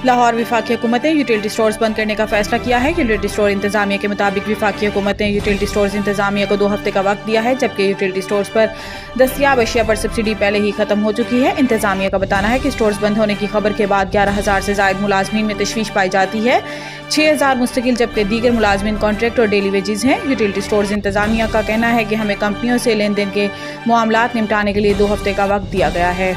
लाहौर वफाकी हुकूमत ने यूटिलिटी स्टोर्स बंद करने का फैसला किया है। यूटिलिटी स्टोर इंतजामिया के मुताबिक वफाकी हुकूमत ने यूटिलिटी स्टोर्स इंतजामिया को 2 हफ्ते का वक्त दिया है, जबकि यूटिलिटी स्टोर्स पर दस्तियाब अशिया पर सब्सिडी पहले ही खत्म हो चुकी है। इंतजामिया का बताना है कि स्टोर्स बंद होने की खबर के बाद 11,000 से ज्यादा मुलाजमीन में तशवीश पाई जाती है। 6,000 मुस्तकिल जबकि दीगर मुलाजमीन कॉन्ट्रैक्ट और डेली वेजेस हैं। यूटिलिटी स्टोर्स इंतजामिया का कहना है कि हमें कंपनियों से लेन देन के मामलात निपटाने के लिए 2 हफ्ते का वक्त दिया गया है।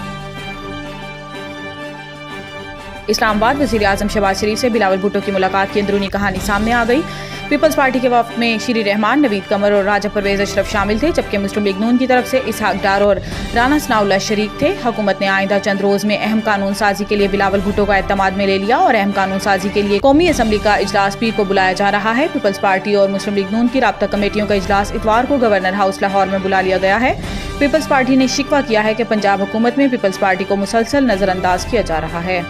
इस्लामाबाद वज़ीर आज़म शहबाज शरीफ से बिलावल भुट्टो की मुलाकात की अंदरूनी कहानी सामने आ गई। पीपल्स पार्टी के वफ़द में श्री रहमान, नवीद कमर और राजा परवेज अशरफ शामिल थे, जबकि मुस्लिम लीग नून की तरफ से इसहाक डार और राना सनाउल्लाह शरीक थे। हुकूमत ने आइंदा चंद रोज़ में अहम कानून साजी के लिए बिलावल भुट्टो का एतमाद में ले लिया और अहम कानून साजी के लिए कौमी असम्बली का इजलास पीर को बुलाया जा रहा है। पीपल्स पार्टी और मुस्लिम लीग नून की राब्ता कमेटियों का इजलास इतवार को गवर्नर हाउस लाहौर में बुला लिया गया है। पीपल्स पार्टी ने शिकवा किया है कि पंजाब हुकूमत में पीपल्स पार्टी को मुसलसल नजरअंदाज किया जा रहा है।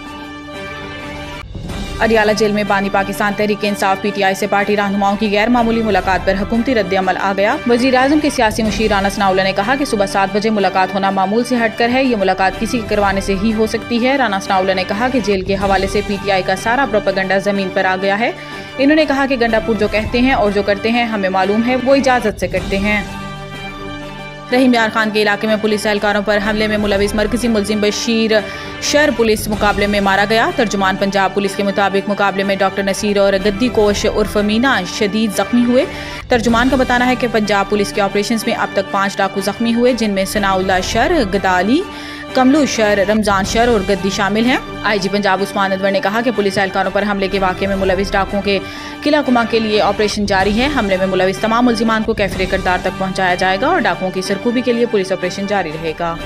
अडियाला जेल में बानी पाकिस्तान तहरीक इंसाफ PTI से पार्टी रहनुमाओं की गैर मामूली मुलाकात पर हुकूमती रद्द-ए-अमल आ गया। वज़ीर आज़म के सियासी मुशीर राना सनाउल्लाह ने कहा कि सुबह 7 बजे मुलाकात होना मामूल से हटकर है। ये मुलाकात किसी के करवाने से ही हो सकती है। राना सनाउल्लाह ने कहा कि जेल के हवाले से PTI का सारा प्रोपेगेंडा जमीन पर आ गया है। इन्होंने कहा कि गंडापुर जो कहते हैं और जो करते हैं हमें मालूम है, वो इजाजत से करते हैं। रहीम यार खान के इलाके में पुलिस एहलकारों पर हमले में मुलविस मरकजी मुलजिम बशीर शर पुलिस मुकाबले में मारा गया। तर्जुमान पंजाब पुलिस के मुताबिक मुकाबले में डॉक्टर नसीर और गद्दी कोश उर्फ मीना शदीद जख्मी हुए। तर्जुमान का बताना है कि पंजाब पुलिस के ऑपरेशन में अब तक 5 डाकू जख्मी हुए, जिनमें सनाउल्लाह शर, गदाली, कमलू शर, रमजान शर और गद्दी शामिल हैं। IG पंजाब उस्मान अनवर ने कहा कि पुलिस एहलकारों पर हमले के वाक़े में मुलविस डाकुओं के किला कुमा के लिए ऑपरेशन जारी है। हमले में मुलविस तमाम मुल्जिमान को कैफिर किरदार तक पहुँचाया जाएगा और डाकुओं की सरखूबी के लिए पुलिस ऑपरेशन जारी रहेगा।